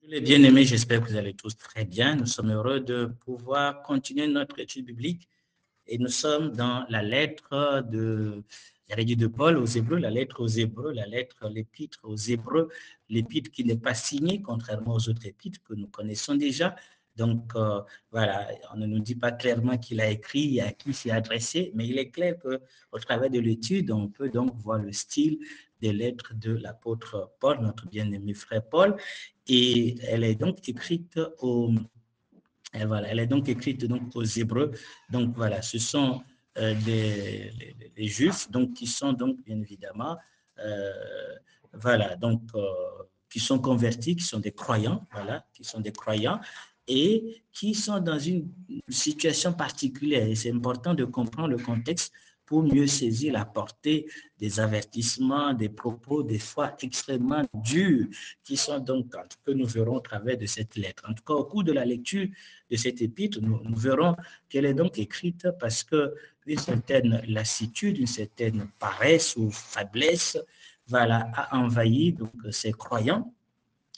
Les bien-aimés, j'espère que vous allez tous très bien. Nous sommes heureux de pouvoir continuer notre étude biblique et nous sommes dans la lettre de Paul aux Hébreux, la lettre aux Hébreux, l'épître aux Hébreux, l'épître qui n'est pas signée, contrairement aux autres épîtres que nous connaissons déjà. Donc, voilà, on ne nous dit pas clairement qu'il a écrit et à qui s'est adressé, mais il est clair qu'au travers de l'étude, on peut donc voir le style des lettres de l'apôtre Paul, notre bien-aimé frère Paul, et elle est donc écrite et voilà, elle est donc écrite donc aux Hébreux. Donc voilà, ce sont les Juifs donc qui sont donc bien évidemment euh, voilà donc qui sont convertis, qui sont des croyants, voilà, qui sont des croyants et qui sont dans une situation particulière. Et c'est important de comprendre le contexte pour mieux saisir la portée des avertissements, des propos, des fois extrêmement durs, qui sont donc, que nous verrons au travers de cette lettre. En tout cas, au cours de la lecture de cette épître, nous verrons qu'elle est donc écrite parce que une certaine lassitude, une certaine paresse ou faiblesse, voilà, a envahi donc ces croyants.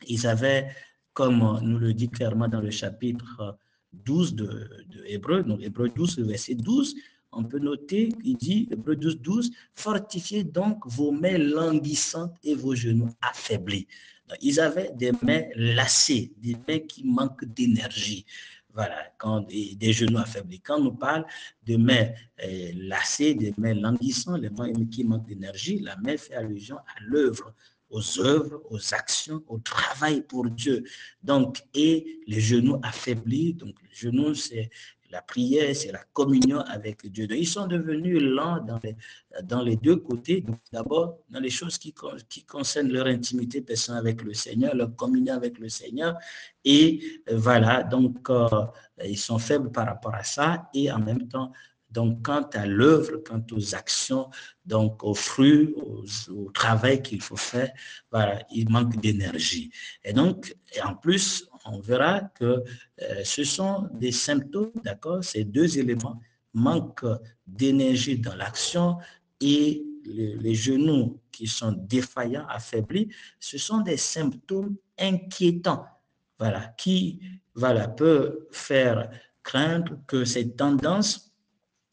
Ils avaient, comme nous le dit clairement dans le chapitre 12 de Hébreu, donc Hébreu 12, verset 12, on peut noter, il dit, Hébreu 12, 12, fortifiez donc vos mains languissantes et vos genoux affaiblis. Donc, ils avaient des mains lassées, des mains qui manquent d'énergie. Voilà, des genoux affaiblis. Quand on nous parle de mains lassées, des mains languissantes, les mains qui manquent d'énergie, la main fait allusion à l'œuvre, aux œuvres, aux actions, au travail pour Dieu. Donc, et les genoux affaiblis, donc les genoux, c'est la prière, c'est la communion avec Dieu. Donc, ils sont devenus lents dans les deux côtés. Donc, d'abord, dans les choses qui concernent leur intimité personnelle avec le Seigneur, leur communion avec le Seigneur. Et voilà, donc, ils sont faibles par rapport à ça. Et en même temps, donc, quant à l'œuvre, quant aux actions, donc aux fruits, au travail qu'il faut faire, voilà, il manque d'énergie. Et donc, et en plus, on verra que ce sont des symptômes, d'accord, ces deux éléments, manque d'énergie dans l'action et les genoux qui sont défaillants, affaiblis, ce sont des symptômes inquiétants, voilà, qui, voilà, peut faire craindre que cette tendance,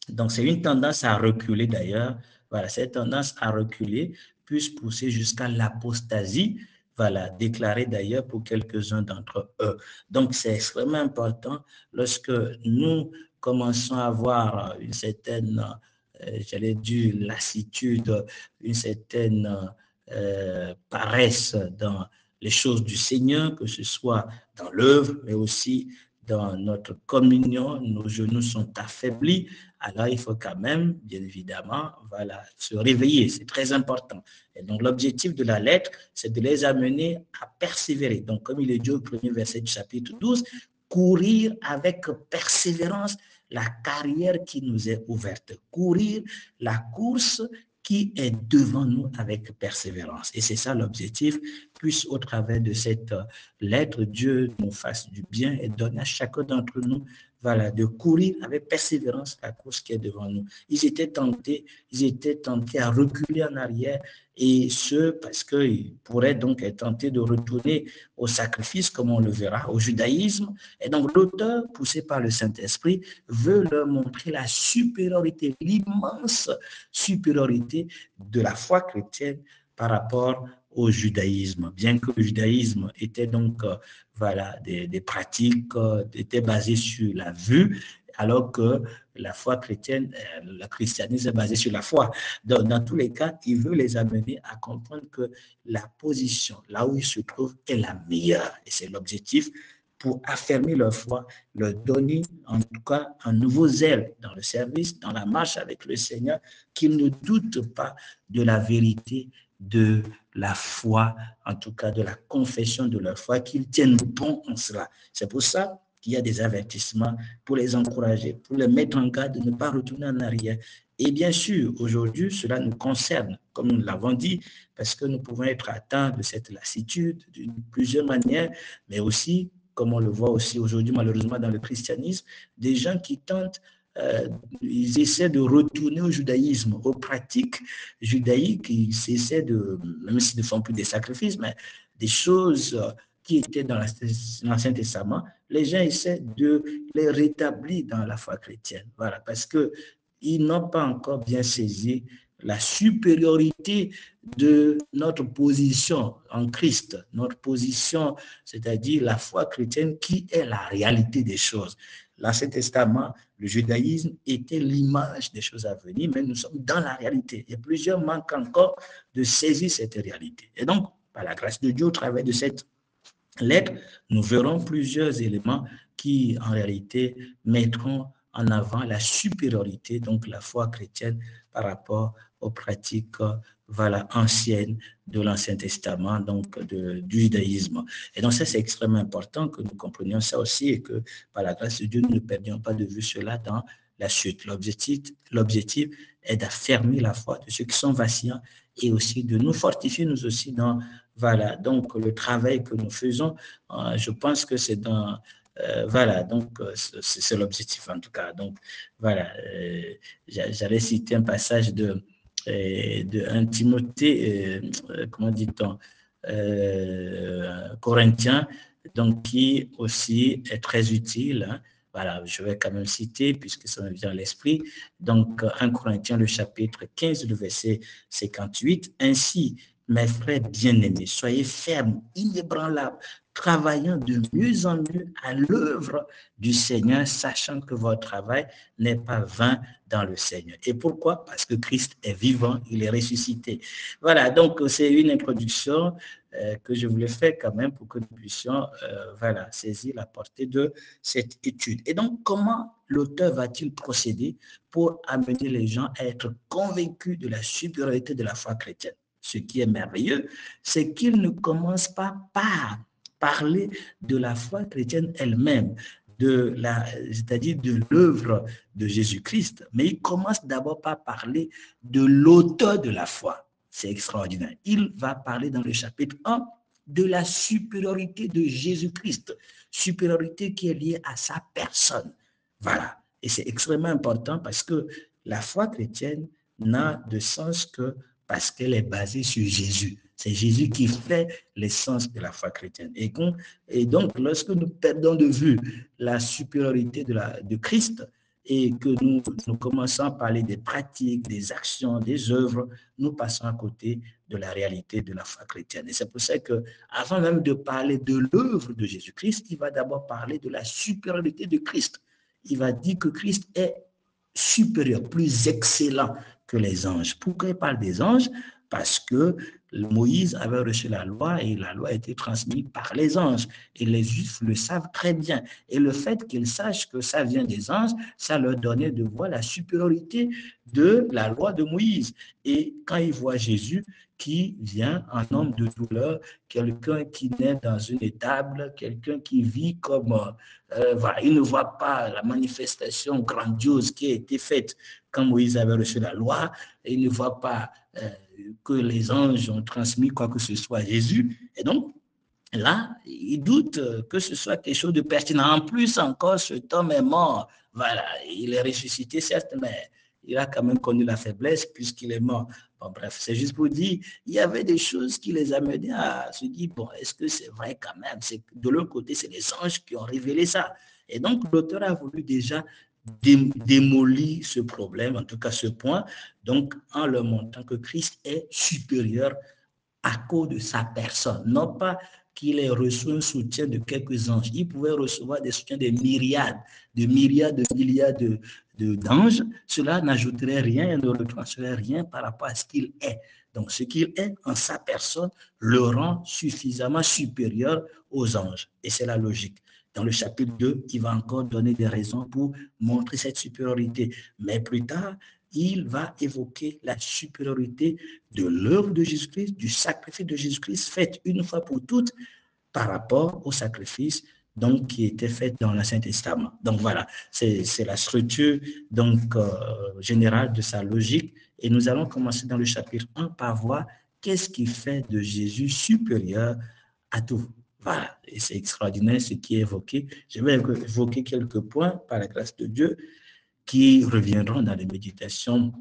donc c'est une tendance à reculer d'ailleurs, voilà, cette tendance à reculer puisse pousser jusqu'à l'apostasie, voilà, déclarée d'ailleurs pour quelques-uns d'entre eux. Donc c'est extrêmement important lorsque nous commençons à avoir une certaine, j'allais dire, lassitude, une certaine paresse dans les choses du Seigneur, que ce soit dans l'œuvre, mais aussi dans notre communion, nos genoux sont affaiblis, alors il faut quand même, bien évidemment, voilà, se réveiller. C'est très important. Et donc, l'objectif de la lettre, c'est de les amener à persévérer. Donc, comme il est dit au premier verset du chapitre 12, courir avec persévérance la carrière qui nous est ouverte. Courir la course qui est devant nous avec persévérance. Et c'est ça l'objectif, puisse au travers de cette lettre, Dieu nous fasse du bien et donne à chacun d'entre nous, voilà, de courir avec persévérance la course qui est devant nous. Ils étaient tentés à reculer en arrière, et ce, parce qu'ils pourraient donc être tentés de retourner au sacrifice, comme on le verra, au judaïsme. Et donc l'auteur, poussé par le Saint-Esprit, veut leur montrer la supériorité, l'immense supériorité de la foi chrétienne par rapport au judaïsme, bien que le judaïsme était donc voilà, des pratiques étaient basées sur la vue, alors que la foi chrétienne, le christianisme est basé sur la foi. Donc, dans tous les cas, il veut les amener à comprendre que la position, là où ils se trouvent, est la meilleure. Et c'est l'objectif pour affermir leur foi, leur donner en tout cas un nouveau zèle dans le service, dans la marche avec le Seigneur, qu'ils ne doutent pas de la vérité de la foi, en tout cas de la confession de leur foi, qu'ils tiennent bon en cela. C'est pour ça qu'il y a des avertissements pour les encourager, pour les mettre en garde de ne pas retourner en arrière. Et bien sûr, aujourd'hui, cela nous concerne, comme nous l'avons dit, parce que nous pouvons être atteints de cette lassitude de plusieurs manières, mais aussi, comme on le voit aussi aujourd'hui malheureusement dans le christianisme, des gens qui tentent ils essaient de retourner au judaïsme, aux pratiques judaïques, ils essaient de, même s'ils ne font plus des sacrifices, mais des choses qui étaient dans l'Ancien Testament, les gens essaient de les rétablir dans la foi chrétienne. Voilà, parce qu'ils n'ont pas encore bien saisi la supériorité de notre position en Christ, notre position, c'est-à-dire la foi chrétienne qui est la réalité des choses. L'Ancien Testament, le judaïsme était l'image des choses à venir, mais nous sommes dans la réalité. Et plusieurs manquent encore de saisir cette réalité. Et donc, par la grâce de Dieu, au travers de cette lettre, nous verrons plusieurs éléments qui, en réalité, mettront en avant la supériorité, donc la foi chrétienne, par rapport aux pratiques voilà, anciennes de l'Ancien Testament, donc du judaïsme. Et donc ça, c'est extrêmement important que nous comprenions ça aussi et que, par la grâce de Dieu, nous ne perdions pas de vue cela dans la suite. L'objectif est d'affermir la foi de ceux qui sont vacillants et aussi de nous fortifier, nous aussi, dans voilà, donc le travail que nous faisons, je pense que c'est dans voilà, donc c'est l'objectif en tout cas. Donc voilà, j'allais citer un passage de 1 Timothée, comment dit-on, Corinthiens, donc qui aussi est très utile. Hein. Voilà, je vais quand même citer puisque ça me vient à l'esprit. Donc 1 Corinthiens, le chapitre 15, le verset 58. Ainsi, mes frères bien-aimés, soyez fermes, inébranlables, travaillant de mieux en mieux à l'œuvre du Seigneur, sachant que votre travail n'est pas vain dans le Seigneur. Et pourquoi? Parce que Christ est vivant, il est ressuscité. Voilà, donc c'est une introduction que je voulais faire quand même pour que nous puissions voilà, saisir la portée de cette étude. Et donc, comment l'auteur va-t-il procéder pour amener les gens à être convaincus de la supériorité de la foi chrétienne? Ce qui est merveilleux, c'est qu'il ne commence pas par parler de la foi chrétienne elle-même, c'est-à-dire de l'œuvre de Jésus-Christ, mais il commence d'abord par parler de l'auteur de la foi. C'est extraordinaire. Il va parler dans le chapitre 1 de la supériorité de Jésus-Christ, supériorité qui est liée à sa personne. Voilà. Et c'est extrêmement important parce que la foi chrétienne n'a de sens que parce qu'elle est basée sur Jésus. C'est Jésus qui fait l'essence de la foi chrétienne. Et donc, lorsque nous perdons de vue la supériorité de Christ et que nous commençons à parler des pratiques, des actions, des œuvres, nous passons à côté de la réalité de la foi chrétienne. Et c'est pour ça que, avant même de parler de l'œuvre de Jésus-Christ, il va d'abord parler de la supériorité de Christ. Il va dire que Christ est supérieur, plus excellent que les anges. Pourquoi il parle des anges? Parce que Moïse avait reçu la loi et la loi a été transmise par les anges. Et les Juifs le savent très bien. Et le fait qu'ils sachent que ça vient des anges, ça leur donnait de voir la supériorité de la loi de Moïse. Et quand ils voient Jésus qui vient en homme de douleur, quelqu'un qui naît dans une étable, quelqu'un qui vit comme... voilà, ils ne voient pas la manifestation grandiose qui a été faite quand Moïse avait reçu la loi. Ils ne voient pas que les anges ont transmis quoi que ce soit à Jésus. Et donc, là, ils doutent que ce soit quelque chose de pertinent. En plus, encore, cet homme est mort. Voilà, il est ressuscité, certes, mais il a quand même connu la faiblesse puisqu'il est mort. Bon, bref, c'est juste pour dire, il y avait des choses qui les amenaient à se dire, bon, est-ce que c'est vrai quand même? De l'autre côté, c'est les anges qui ont révélé ça. Et donc, l'auteur a voulu déjà démolir ce problème, en tout cas ce point, donc en leur montrant que Christ est supérieur à cause de sa personne, non pas qu'il ait reçu un soutien de quelques anges. Il pouvait recevoir des soutiens de milliards, de milliards, d'anges. Cela n'ajouterait rien, ne retransferait rien par rapport à ce qu'il est. Donc, ce qu'il est en sa personne le rend suffisamment supérieur aux anges. Et c'est la logique. Dans le chapitre 2, il va encore donner des raisons pour montrer cette supériorité. Mais plus tard, il va évoquer la supériorité de l'œuvre de Jésus-Christ, du sacrifice de Jésus-Christ fait une fois pour toutes par rapport au sacrifice donc, qui était fait dans l'Ancien Testament. Donc voilà, c'est la structure donc, générale de sa logique. Et nous allons commencer dans le chapitre 1 par voir qu'est-ce qui fait de Jésus supérieur à tout. Voilà, et c'est extraordinaire ce qui est évoqué. Je vais évoquer quelques points par la grâce de Dieu qui reviendront dans les méditations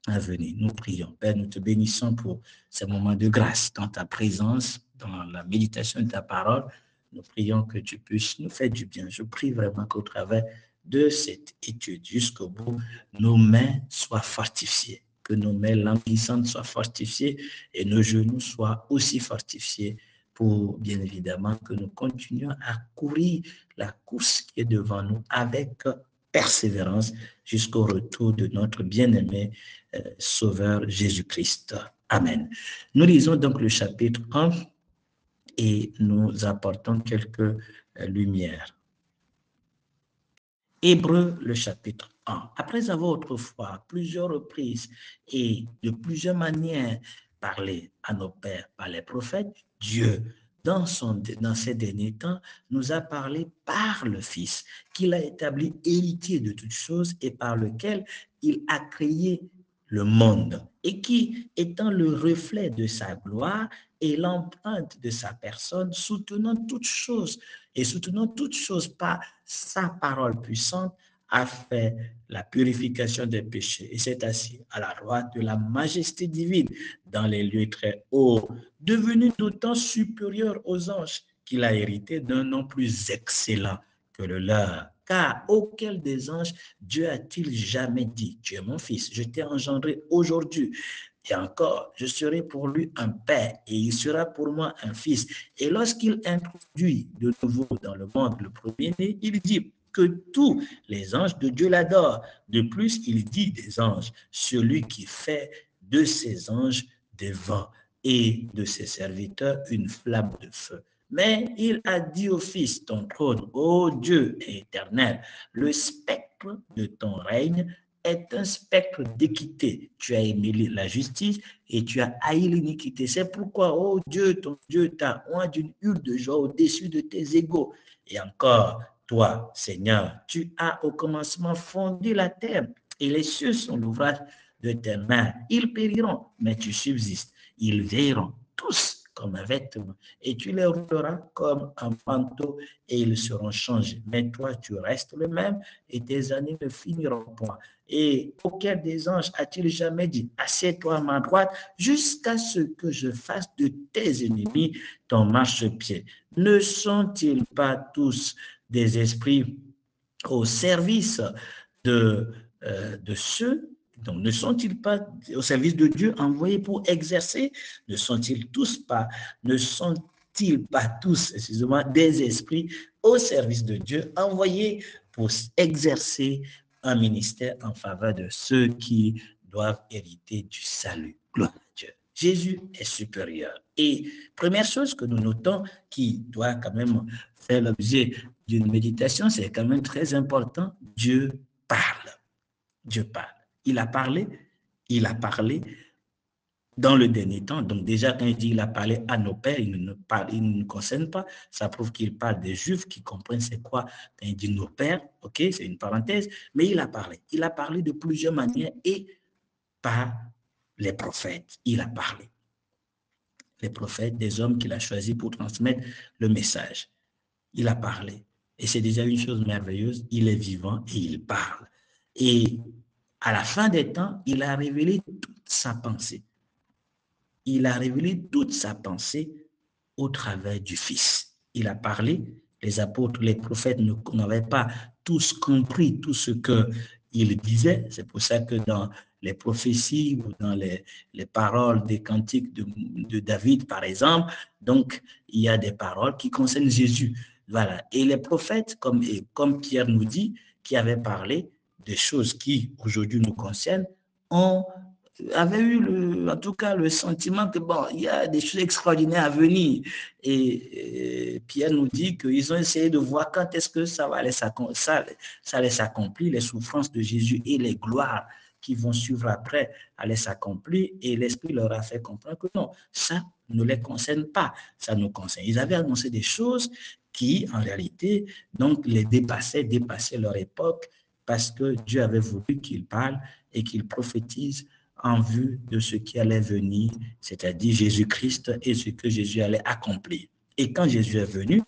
à venir. Nous prions. Père, nous te bénissons pour ces moments de grâce dans ta présence, dans la méditation de ta parole. Nous prions que tu puisses nous faire du bien. Je prie vraiment qu'au travers de cette étude jusqu'au bout, nos mains soient fortifiées, que nos mains languissantes soient fortifiées et nos genoux soient aussi fortifiés pour, bien évidemment, que nous continuions à courir la course qui est devant nous avec persévérance jusqu'au retour de notre bien-aimé Sauveur Jésus-Christ. Amen. Nous lisons donc le chapitre 1 et nous apportons quelques lumières. Hébreux, le chapitre 1. Après avoir autrefois, à plusieurs reprises et de plusieurs manières, parlé à nos pères par les prophètes, Dieu, dans ces derniers temps, nous a parlé par le Fils, qu'il a établi héritier de toutes choses et par lequel il a créé le monde, et qui, étant le reflet de sa gloire et l'empreinte de sa personne, soutenant toutes choses par sa parole puissante, a fait la purification des péchés et s'est assis à la droite de la majesté divine dans les lieux très hauts, devenu d'autant supérieur aux anges qu'il a hérité d'un nom plus excellent que le leur. Car auquel des anges Dieu a-t-il jamais dit, tu es mon fils, je t'ai engendré aujourd'hui. Et encore, je serai pour lui un père et il sera pour moi un fils. Et lorsqu'il introduit de nouveau dans le monde le premier-né, il dit que tous les anges de Dieu l'adorent. De plus, il dit des anges, celui qui fait de ses anges des vents et de ses serviteurs une flamme de feu. Mais il a dit au Fils, ton trône, ô Dieu éternel, le spectre de ton règne est un spectre d'équité. Tu as aimé la justice et tu as haï l'iniquité. C'est pourquoi, ô Dieu, ton Dieu t'a oint d'une huile de joie au-dessus de tes égaux. Et encore, toi, Seigneur, tu as au commencement fondé la terre et les cieux sont l'ouvrage de tes mains. Ils périront, mais tu subsistes. Ils veilleront tous comme un vêtement et tu les rouleras comme un manteau et ils seront changés. Mais toi, tu restes le même et tes années ne finiront point. Et auquel des anges a-t-il jamais dit, assieds-toi à ma droite jusqu'à ce que je fasse de tes ennemis ton marchepied? Ne sont-ils pas tous des esprits au service de ceux, donc ne sont-ils pas au service de Dieu envoyés pour exercer? Ne sont-ils pas tous, excusez-moi, des esprits au service de Dieu envoyés pour exercer un ministère en faveur de ceux qui doivent hériter du salut? Gloire à Dieu. Jésus est supérieur. Et première chose que nous notons qui doit quand même faire l'objet d'une méditation, c'est quand même très important. Dieu parle. Dieu parle. Il a parlé dans le dernier temps. Donc déjà, quand il dit il a parlé à nos pères, il ne nous concerne pas. Ça prouve qu'il parle des Juifs qui comprennent c'est quoi quand il dit nos pères. OK, c'est une parenthèse. Mais il a parlé. Il a parlé de plusieurs manières et par les prophètes. Il a parlé. Les prophètes, des hommes qu'il a choisis pour transmettre le message. Il a parlé. Et c'est déjà une chose merveilleuse. Il est vivant et il parle. Et à la fin des temps, il a révélé toute sa pensée. Il a révélé toute sa pensée au travers du Fils. Il a parlé. Les apôtres, les prophètes n'avaient pas tous compris tout ce qu'il disait. C'est pour ça que dans les prophéties ou dans les paroles des cantiques de David, par exemple, donc il y a des paroles qui concernent Jésus. Voilà. Et les prophètes, comme Pierre nous dit, qui avaient parlé des choses qui aujourd'hui nous concernent, avait eu en tout cas le sentiment que bon, il y a des choses extraordinaires à venir. Et Pierre nous dit qu'ils ont essayé de voir quand est-ce que ça allait s'accomplir, les souffrances de Jésus et les gloires qui vont suivre après allaient s'accomplir. Et l'Esprit leur a fait comprendre que non, ça ne les concerne pas, ça nous concerne. Ils avaient annoncé des choses qui, en réalité, donc les dépassaient leur époque, parce que Dieu avait voulu qu'ils parlent et qu'ils prophétisent en vue de ce qui allait venir, c'est-à-dire Jésus-Christ et ce que Jésus allait accomplir. Et quand Jésus est venu,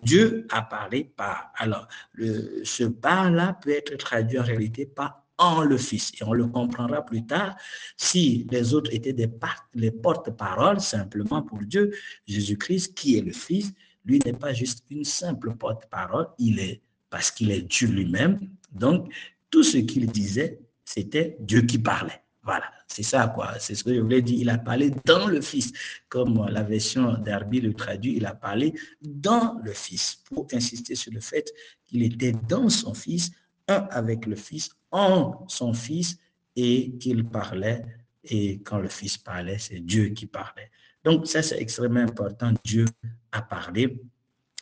Dieu a parlé par. Alors, ce par-là peut être traduit en réalité par en le Fils. Et on le comprendra plus tard si les autres étaient les porte-paroles simplement pour Dieu, Jésus-Christ, qui est le Fils, lui n'est pas juste une simple porte-parole, parce qu'il est Dieu lui-même. Donc, tout ce qu'il disait, c'était Dieu qui parlait. Voilà, c'est ça, quoi. C'est ce que je voulais dire. Il a parlé dans le Fils. Comme la version d'Arby le traduit, il a parlé dans le Fils, pour insister sur le fait qu'il était dans son Fils, un avec le Fils, en son Fils, et qu'il parlait. Et quand le Fils parlait, c'est Dieu qui parlait. Donc, ça, c'est extrêmement important. Dieu a parlé.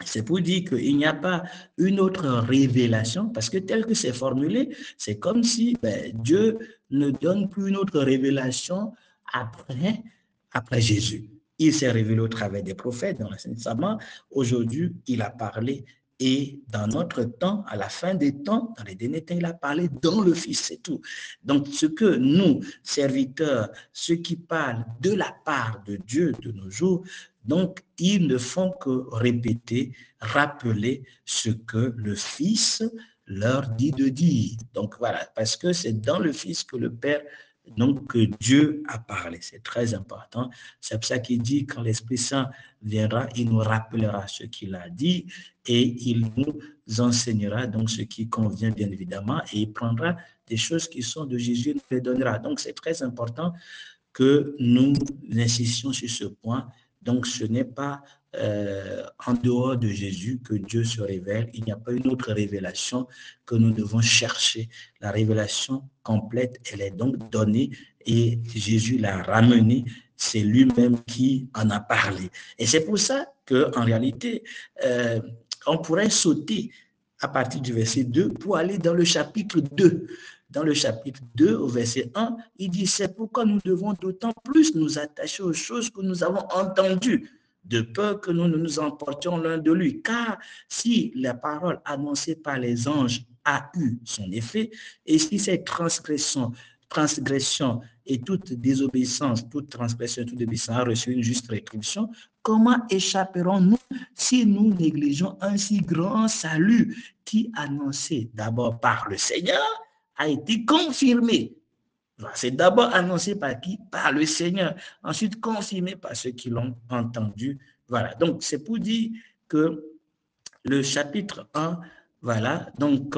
C'est pour dire qu'il n'y a pas une autre révélation, parce que tel que c'est formulé, c'est comme si Dieu ne donne plus une autre révélation après Jésus. Il s'est révélé au travers des prophètes dans l'Ancien Testament. Aujourd'hui, il a parlé, et dans notre temps, à la fin des temps, dans les derniers temps, il a parlé dans le Fils, c'est tout. Donc, ce que nous, serviteurs, ceux qui parlent de la part de Dieu de nos jours, donc, ils ne font que répéter, rappeler ce que le Fils leur dit de dire. Donc, voilà, parce que c'est dans le Fils que le Père, donc, que Dieu a parlé. C'est très important. C'est pour ça qu'il dit, quand l'Esprit Saint viendra, il nous rappellera ce qu'il a dit et il nous enseignera donc ce qui convient, bien évidemment, et il prendra des choses qui sont de Jésus et nous les donnera. Donc, c'est très important que nous insistions sur ce point. Donc, ce n'est pas en dehors de Jésus que Dieu se révèle. Il n'y a pas une autre révélation que nous devons chercher. La révélation complète, elle est donc donnée et Jésus l'a ramenée. C'est lui-même qui en a parlé. Et c'est pour ça qu'en réalité, on pourrait sauter à partir du verset 2 pour aller dans le chapitre 2. Dans le chapitre 2, au verset 1, il dit, c'est pourquoi nous devons d'autant plus nous attacher aux choses que nous avons entendues, de peur que nous ne nous emportions l'un de lui. Car si la parole annoncée par les anges a eu son effet, et si cette transgression et toute désobéissance, toute transgression, toute désobéissance a reçu une juste rétribution, comment échapperons-nous si nous négligeons un si grand salut qui, annoncé d'abord par le Seigneur, a été confirmé. C'est d'abord annoncé par qui? Par le Seigneur. Ensuite, confirmé par ceux qui l'ont entendu. Voilà. Donc, c'est pour dire que le chapitre 1, voilà, donc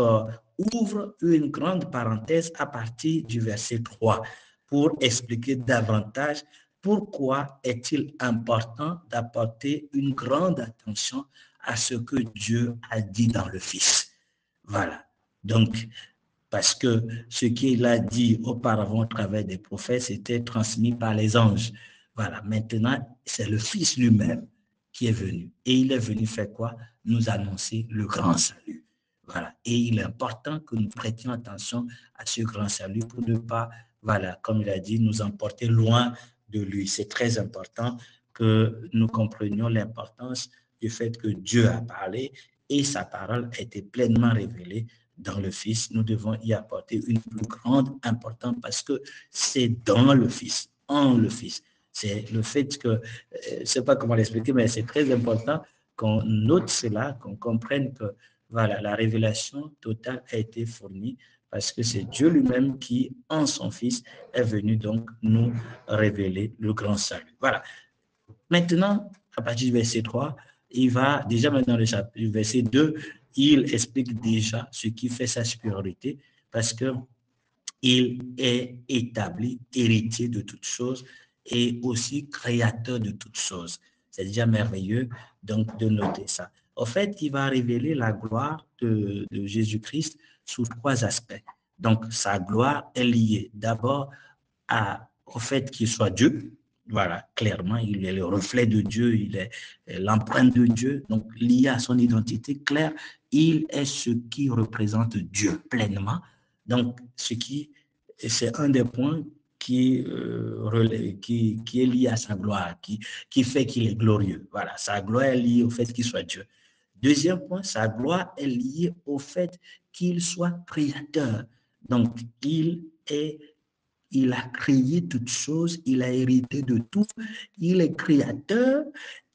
ouvre une grande parenthèse à partir du verset 3 pour expliquer davantage pourquoi est-il important d'apporter une grande attention à ce que Dieu a dit dans le Fils. Voilà. Donc, parce que ce qu'il a dit auparavant au travers des prophètes, c'était transmis par les anges. Voilà, maintenant, c'est le Fils lui-même qui est venu. Et il est venu faire quoi? Nous annoncer le grand salut. Voilà, et il est important que nous prêtions attention à ce grand salut pour ne pas, voilà, comme il a dit, nous emporter loin de lui. C'est très important que nous comprenions l'importance du fait que Dieu a parlé et sa parole a été pleinement révélée dans le Fils. Nous devons y apporter une plus grande importance parce que c'est dans le Fils, en le Fils. C'est le fait que, je ne sais pas comment l'expliquer, mais c'est très important qu'on note cela, qu'on comprenne que voilà, la révélation totale a été fournie parce que c'est Dieu lui-même qui, en son Fils, est venu donc nous révéler le grand salut. Voilà. Maintenant, à partir du verset 3, il va déjà maintenant le chapitre, verset 2, il explique déjà ce qui fait sa supériorité parce que il est établi, héritier de toutes choses et aussi créateur de toutes choses. C'est déjà merveilleux donc de noter ça. En fait, il va révéler la gloire de Jésus-Christ sous trois aspects. Donc, sa gloire est liée d'abord au fait qu'il soit Dieu. Voilà, clairement, il est le reflet de Dieu, il est l'empreinte de Dieu, donc lié à son identité claire, il est ce qui représente Dieu pleinement. Donc, c'est un des points qui est lié à sa gloire, qui fait qu'il est glorieux. Voilà, sa gloire est liée au fait qu'il soit Dieu. Deuxième point, sa gloire est liée au fait qu'il soit créateur. Donc, il a créé toutes choses, il a hérité de tout, il est créateur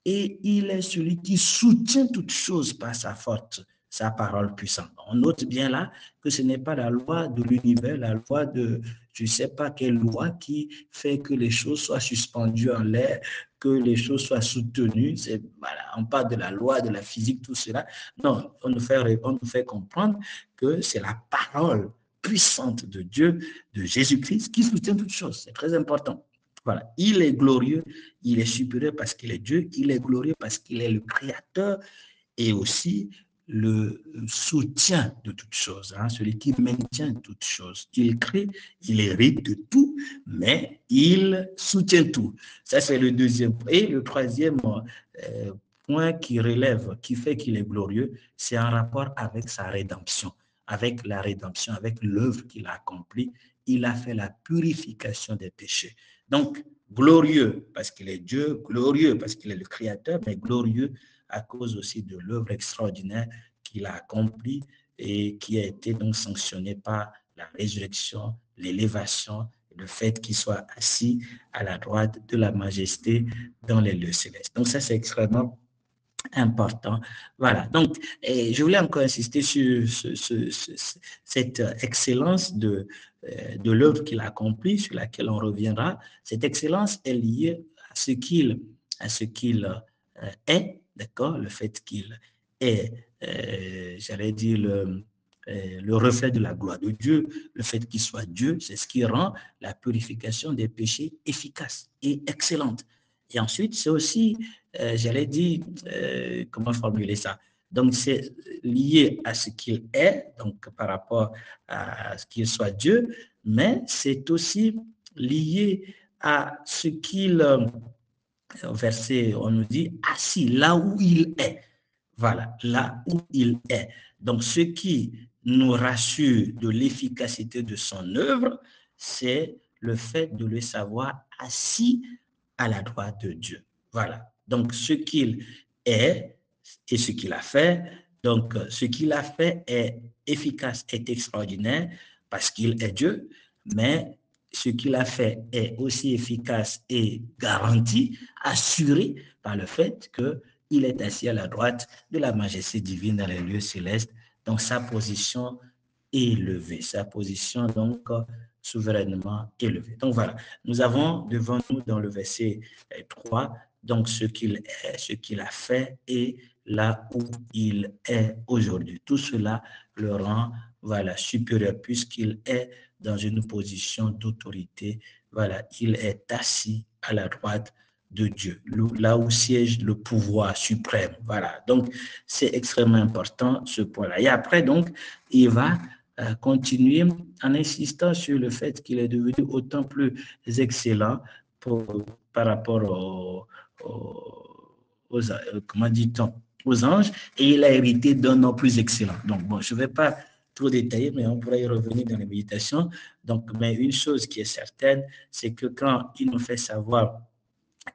et il est celui qui soutient toutes choses par sa force. sa parole puissante. On note bien là que ce n'est pas la loi de l'univers, la loi de je ne sais pas quelle loi qui fait que les choses soient suspendues en l'air, que les choses soient soutenues. Voilà, on parle de la loi, de la physique, tout cela. Non, on nous fait comprendre que c'est la parole puissante de Dieu, de Jésus-Christ, qui soutient toutes choses. C'est très important. Voilà, il est glorieux, il est supérieur parce qu'il est Dieu, il est glorieux parce qu'il est le Créateur et aussi le soutien de toutes choses, hein, celui qui maintient toutes choses. Il crée, il hérite de tout, mais il soutient tout. Ça, c'est le deuxième. Et le troisième point qui relève, qui fait qu'il est glorieux, c'est en rapport avec sa rédemption, avec la rédemption, avec l'œuvre qu'il a accomplie. Il a fait la purification des péchés. Donc, glorieux parce qu'il est Dieu, glorieux parce qu'il est le Créateur, mais glorieux à cause aussi de l'œuvre extraordinaire qu'il a accomplie et qui a été donc sanctionnée par la résurrection, l'élévation, le fait qu'il soit assis à la droite de la majesté dans les lieux célestes. Donc ça, c'est extrêmement important. Voilà. Donc, je voulais encore insister sur cette excellence de l'œuvre qu'il a accomplie, sur laquelle on reviendra. Cette excellence est liée à ce qu'il est, d'accord? Le fait qu'il est, j'allais dire, le reflet de la gloire de Dieu, le fait qu'il soit Dieu, c'est ce qui rend la purification des péchés efficace et excellente. Et ensuite, c'est aussi, j'allais dire, comment formuler ça? Donc, c'est lié à ce qu'il est, donc par rapport à ce qu'il soit Dieu, mais c'est aussi lié à ce qu'il, au verset, on nous dit, assis là où il est. Voilà, là où il est. Donc, ce qui nous rassure de l'efficacité de son œuvre, c'est le fait de le savoir assis à la droite de Dieu. Voilà. Donc, ce qu'il est et ce qu'il a fait, donc, ce qu'il a fait est efficace, est extraordinaire parce qu'il est Dieu, mais ce qu'il a fait est aussi efficace et garanti, assuré par le fait qu'il est assis à la droite de la majesté divine dans les lieux célestes. Donc, sa position élevée, sa position donc souverainement élevée. Donc, voilà, nous avons devant nous dans le verset 3, donc ce qu'il est, ce qu'il a fait et là où il est aujourd'hui. Tout cela le rend, voilà, supérieur puisqu'il est dans une position d'autorité. Voilà, il est assis à la droite de Dieu, là où siège le pouvoir suprême. Voilà, donc c'est extrêmement important ce point-là. Et après, donc, il va continuer en insistant sur le fait qu'il est devenu autant plus excellent par rapport comment dit-on, aux anges, et il a hérité d'un nom plus excellent. Donc, bon, je ne vais pas trop détailler, mais on pourrait y revenir dans les méditations. Donc, mais une chose qui est certaine, c'est que quand il nous fait savoir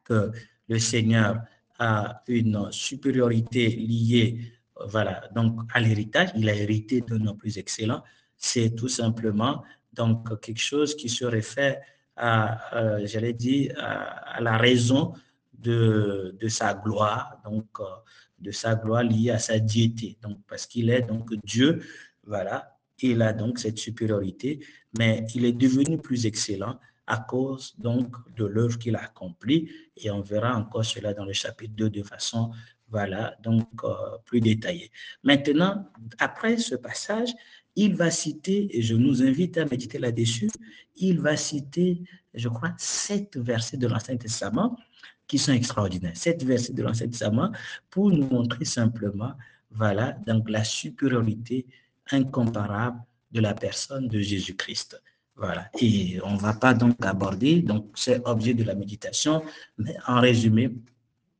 que le Seigneur a une supériorité liée, voilà, donc à l'héritage, il a hérité d'un nom plus excellent, c'est tout simplement donc quelque chose qui se réfère à, j'allais dire, à la raison de sa gloire, donc de sa gloire liée à sa diété, donc parce qu'il est donc Dieu, voilà, il a donc cette supériorité, mais il est devenu plus excellent à cause donc de l'œuvre qu'il a accomplie, et on verra encore cela dans le chapitre 2 de façon, voilà, donc plus détaillée. Maintenant, après ce passage, il va citer, et je nous invite à méditer là-dessus, il va citer, je crois, 7 versets de l'Ancien Testament qui sont extraordinaires. 7 versets de l'Ancien Testament pour nous montrer simplement, voilà, donc la supériorité incomparable de la personne de Jésus-Christ. Voilà. Et on ne va pas donc aborder, donc c'est objet de la méditation, mais en résumé,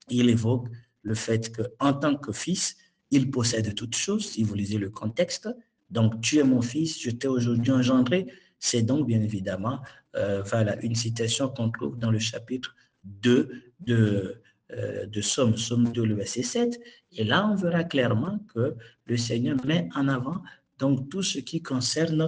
il évoque le fait qu'en tant que fils, il possède toutes choses, si vous lisez le contexte. Donc, tu es mon fils, je t'ai aujourd'hui engendré. C'est donc bien évidemment voilà, une citation qu'on trouve dans le chapitre 2 de Somme 2, le verset 7. Et là, on verra clairement que le Seigneur met en avant donc tout ce qui concerne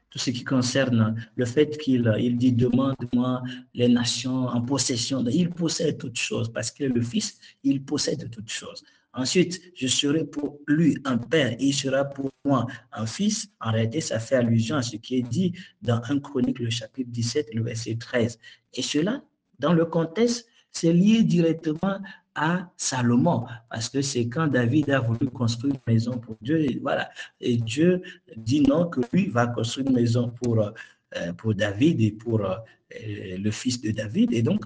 tout ce qui concerne le fait qu'il dit demande-moi les nations en possession. Il possède toutes choses parce qu'il est le Fils, il possède toutes choses. Ensuite, je serai pour lui un père et il sera pour moi un fils. En réalité, ça fait allusion à ce qui est dit dans 1 Chronique, le chapitre 17, le verset 13. Et cela, dans le contexte, c'est lié directement à Salomon, parce que c'est quand David a voulu construire une maison pour Dieu, et voilà, et Dieu dit non, que lui va construire une maison pour David et pour le fils de David. Et donc,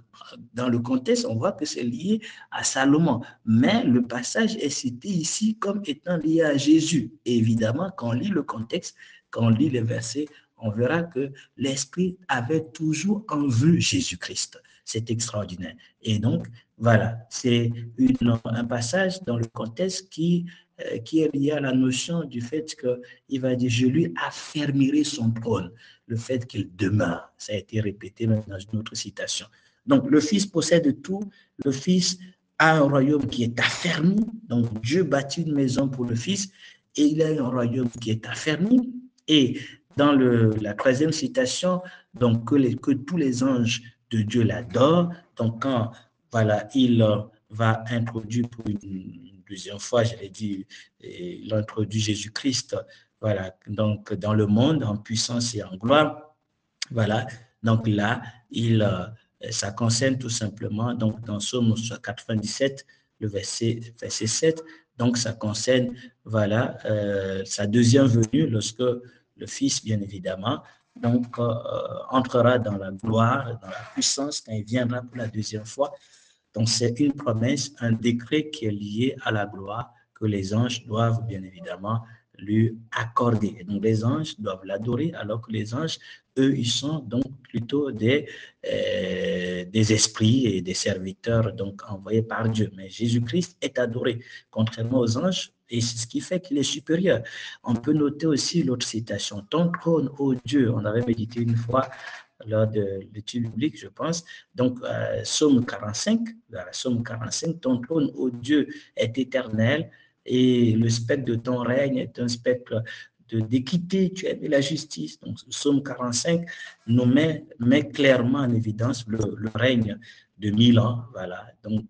dans le contexte, on voit que c'est lié à Salomon. Mais le passage est cité ici comme étant lié à Jésus. Et évidemment, quand on lit le contexte, quand on lit les versets, on verra que l'Esprit avait toujours en vue Jésus-Christ. C'est extraordinaire. Et donc, voilà, c'est un passage dans le contexte qui est lié à la notion du fait qu'il va dire, je lui affermirai son trône, le fait qu'il demeure. Ça a été répété même dans une autre citation. Donc, le Fils possède tout, le Fils a un royaume qui est affermi, donc Dieu bâtit une maison pour le Fils, et il a un royaume qui est affermi, et dans la troisième citation, donc que tous les anges de Dieu l'adorent, donc quand voilà, il va introduire pour une deuxième fois, j'allais dire, il introduit Jésus-Christ, voilà, donc dans le monde en puissance et en gloire, voilà, donc là, ça concerne tout simplement, donc dans Psaume 97, le verset 7, donc ça concerne, voilà, sa deuxième venue lorsque le Fils, bien évidemment, donc entrera dans la gloire, dans la puissance quand il viendra pour la deuxième fois. Donc c'est une promesse, un décret qui est lié à la gloire que les anges doivent bien évidemment lui accorder. Et donc les anges doivent l'adorer, alors que les anges, eux, ils sont donc plutôt des esprits et des serviteurs donc envoyés par Dieu. Mais Jésus-Christ est adoré, contrairement aux anges, et c'est ce qui fait qu'il est supérieur. On peut noter aussi l'autre citation, « Ton trône, ô Dieu », on avait médité une fois lors de l'étude biblique, je pense. Donc, Psaume 45, Psaume 45, « Ton trône, ô Dieu, est éternel, et le spectre de ton règne est un spectre d'équité, tu aimes la justice. » Donc, Psaume 45 nous met clairement en évidence le règne de 1000 ans, voilà, donc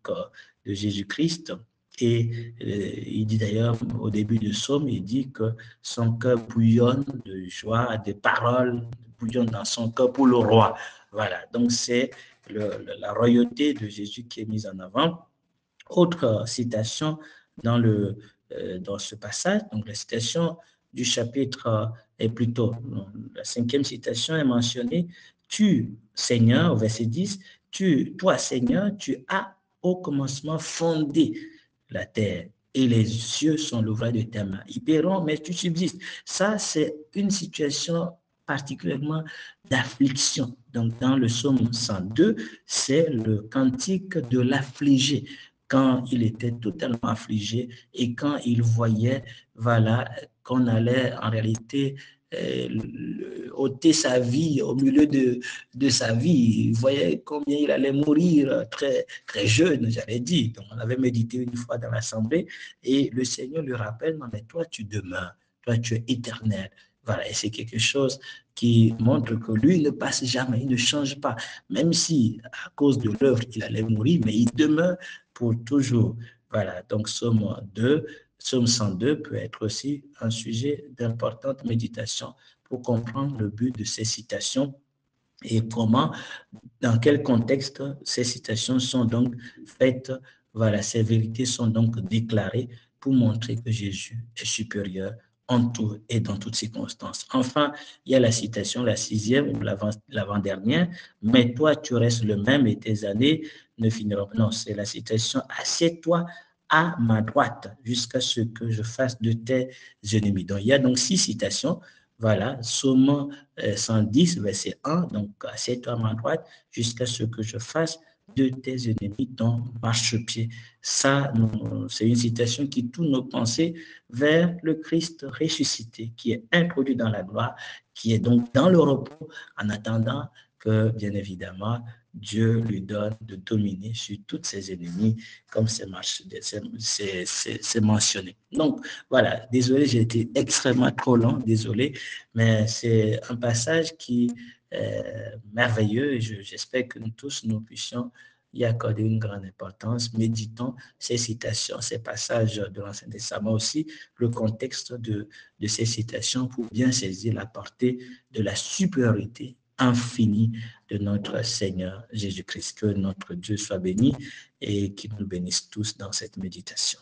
de Jésus-Christ. Et il dit d'ailleurs au début du psaume, il dit que son cœur bouillonne de joie, des paroles bouillonnent dans son cœur pour le roi. Voilà, donc c'est la royauté de Jésus qui est mise en avant. Autre citation dans ce passage, donc la citation du chapitre est plutôt, la 5e citation est mentionnée, « Tu, Seigneur », au verset 10, « Toi, Seigneur, tu as au commencement fondé la terre, et les cieux sont l'ouvrage de tes mains. Ils paieront, mais tu subsistes. » Ça, c'est une situation particulièrement d'affliction. Donc, dans le psaume 102, c'est le cantique de l'affligé, quand il était totalement affligé et quand il voyait, voilà, qu'on allait en réalité ôter sa vie au milieu de sa vie. Il voyait combien il allait mourir très, très jeune, j'avais dit. Donc, on avait médité une fois dans l'assemblée et le Seigneur lui rappelle, non, mais toi, tu demeures, toi, tu es éternel. Voilà, et c'est quelque chose qui montre que lui ne passe jamais, il ne change pas. Même si, à cause de l'œuvre, il allait mourir, mais il demeure pour toujours. Voilà, donc Psaume 102 peut être aussi un sujet d'importante méditation pour comprendre le but de ces citations et comment, dans quel contexte ces citations sont donc faites. Voilà, ces vérités sont donc déclarées pour montrer que Jésus est supérieur en tout et dans toutes circonstances. Enfin, il y a la citation, la 6e ou l'avant-dernière, « Mais toi, tu restes le même et tes années ne finiront pas. » Non, c'est la citation, « Assieds-toi à ma droite jusqu'à ce que je fasse de tes ennemis. » Donc, il y a donc 6 citations. Voilà, Psaume 110, verset 1, donc « Assieds-toi à ma droite jusqu'à ce que je fasse de tes ennemis ton marchepied. » Ça, c'est une citation qui tourne nos pensées vers le Christ ressuscité, qui est introduit dans la gloire, qui est donc dans le repos, en attendant que, bien évidemment, Dieu lui donne de dominer sur tous ses ennemis, comme c'est mentionné. Donc, voilà, désolé, j'ai été extrêmement trop long, désolé, mais c'est un passage qui est merveilleux et j'espère que nous tous, nous puissions y accorder une grande importance. Méditons ces citations, ces passages de l'Ancien Testament, aussi le contexte de ces citations pour bien saisir la portée de la supériorité infinie de notre Seigneur Jésus-Christ. Que notre Dieu soit béni et qu'il nous bénisse tous dans cette méditation.